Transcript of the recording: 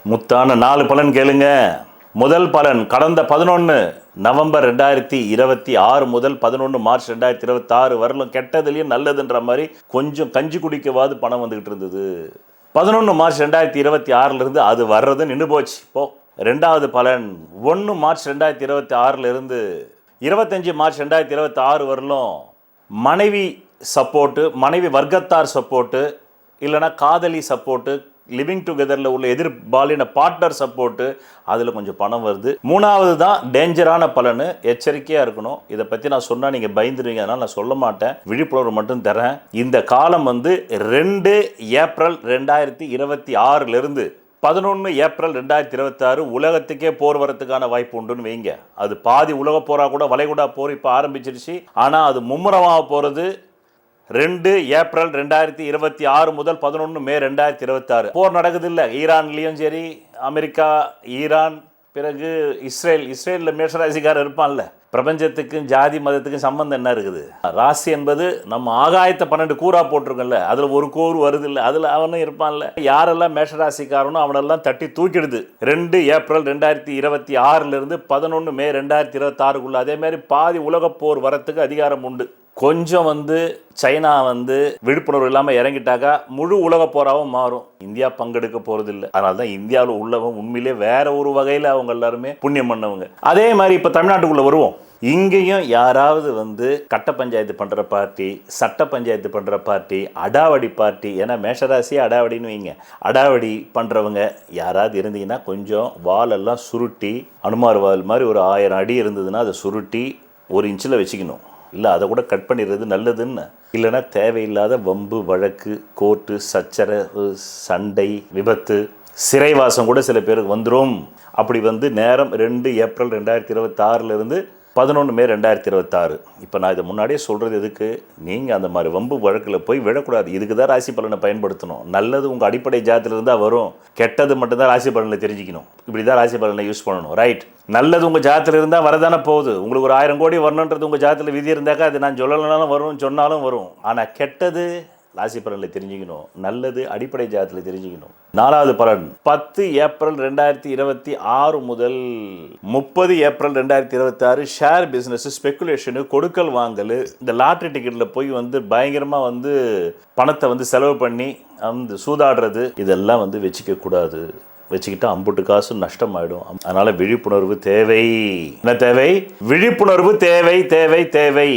முத்தான 4 பலன் கேளுங்க. முதல் பலன் கடந்த 11 நவம்பர் 2026 முதல் 11 மார்ச் 2026 வரலும் கெட்டதுலேயும் நல்லதுன்ற மாதிரி கொஞ்சம் கஞ்சி குடிக்கவாது பணம் வந்துக்கிட்டு இருந்தது. 11 மார்ச் 2026 அது வர்றது நின்று போச்சு. இப்போ ரெண்டாவது பலன் 1 மார்ச் 2026 25 மார்ச் 2026 வரலும் மனைவி சப்போர்ட்டு, மனைவி வர்க்கத்தார் சப்போர்ட்டு, இல்லைனா காதலி சப்போர்ட்டு, லிவிங் டுகெதரில் உள்ள எதிர்பாலின பார்ட்னர் சப்போர்ட்டு, அதில் கொஞ்சம் பணம் வருது. மூணாவது தான் டேஞ்சரான பலனு, எச்சரிக்கையாக இருக்கணும். இதை பற்றி நான் சொன்னால் நீங்கள் பயந்துடுவீங்க, அதனால் நான் சொல்ல மாட்டேன், விழிப்புணர்வு மட்டும் தரேன். இந்த காலம் 2 ஏப்ரல் 2026 11 ஏப்ரல் 2026 உலகத்துக்கே போர் வரத்துக்கான வாய்ப்பு உண்டுன்னு வைங்க. அது பாதி உலக போரா கூட, வளைகுடா போர் இப்போ ஆரம்பிச்சிருச்சு. ஆனால் அது மும்முரமாக போகிறது 2 ஏப்ரல் 2026 முதல் 11 மே 2026 போர் நடக்குது இல்லை. ஈரான்லேயும் சரி, அமெரிக்கா, ஈரான், பிறகு இஸ்ரேலில் மேஷராசிக்காரர் இருப்பான்ல. பிரபஞ்சத்துக்கும் ஜாதி மதத்துக்கும் சம்பந்தம் என்ன இருக்குது? ராசி என்பது நம்ம ஆகாயத்தை 12 கூறா போட்டிருக்கோம்ல, அதில் ஒரு கூறு வருது இல்லை, அதில் அவனும் இருப்பான்ல. யாரெல்லாம் மேஷராசிக்காரனோ அவனெல்லாம் தட்டி தூக்கிடுது. 2 ஏப்ரல் 2026 11 மே 2026 அதே மாதிரி பாதி உலக போர் வரத்துக்கு அதிகாரம் உண்டு. கொஞ்சம் சைனா விழிப்புணர்வு இல்லாமல் இறங்கிட்டாக்கா முழு உலக போராவும் மாறும். இந்தியா பங்கெடுக்க போகிறது இல்லை. அதனால தான் இந்தியாவில் உள்ளவங்க உண்மையிலே வேற ஒரு வகையில் அவங்க எல்லாருமே புண்ணியம் பண்ணவங்க. அதே மாதிரி இப்போ தமிழ்நாட்டுக்குள்ளே வருவோம். இங்கேயும் யாராவது கட்ட பஞ்சாயத்து பண்ணுற பார்ட்டி, சட்ட பஞ்சாயத்து பண்ணுற பார்ட்டி, அடாவடி பார்ட்டி, ஏன்னா மேஷராசியே அடாவடின்னு வைங்க, அடாவடி பண்ணுறவங்க யாராவது இருந்தீங்கன்னா கொஞ்சம் வாலெல்லாம் சுருட்டி, அனுமார் வால் மாதிரி ஒரு 1000 அடி இருந்ததுன்னா அதை சுருட்டி 1 இன்ச்சில் வச்சுக்கணும். இல்லை அதை கூட கட் பண்ணிடுறது நல்லதுன்னு. இல்லைன்னா தேவையில்லாத வம்பு வழக்கு, கோர்ட்டு, சச்சரவு, சண்டை, விபத்து, சிறைவாசம் கூட சில பேருக்கு வந்துடும். அப்படி நேரம் 2 ஏப்ரல் 2026 11 மே 2026. இப்போ நான் இதை முன்னாடியே சொல்கிறது எதுக்கு? நீங்கள் அந்த மாதிரி வம்பு வழக்கில் போய் விழக்கூடாது. இதுக்கு தான் ராசி பலனை பயன்படுத்தணும். நல்லது உங்கள் அடிப்படை ஜாதத்தில் இருந்தால் வரும், கெட்டது மட்டும்தான் ராசி பலனில் தெரிஞ்சுக்கணும். இப்படி தான் ராசி பலனை யூஸ் பண்ணணும். ரைட், நல்லது உங்கள் ஜாதத்தில் இருந்தால் வரதானே போகுது. உங்களுக்கு ஒரு 1000 கோடி வரணுன்றது உங்கள் ஜாதத்தில் விதி இருந்தாக்கா அது நான் சொல்லலைனாலும் வரும், சொன்னாலும் வரும். ஆனால் கெட்டது ராசி பலனில் தெரிஞ்சுக்கணும், நல்லது அடிப்படை ஜாதத்தில் தெரிஞ்சுக்கணும். 4வது பலன் 10 ஏப்ரல் 2026 முதல் 30 ஏப்ரல் 2026 ஷேர் பிஸ்னஸ், ஸ்பெக்குலேஷனு, கொடுக்கல் வாங்கல், இந்த லாட்ரி டிக்கெட்டில் போய் பயங்கரமாக பணத்தை செலவு பண்ணி சூதாடுறது, இதெல்லாம் வச்சுக்க கூடாது. வச்சுக்கிட்டா அம்புட்டு காசு நஷ்டமாயிடும். அதனால் விழிப்புணர்வு தேவை. என்ன தேவை? விழிப்புணர்வு தேவை தேவை தேவை.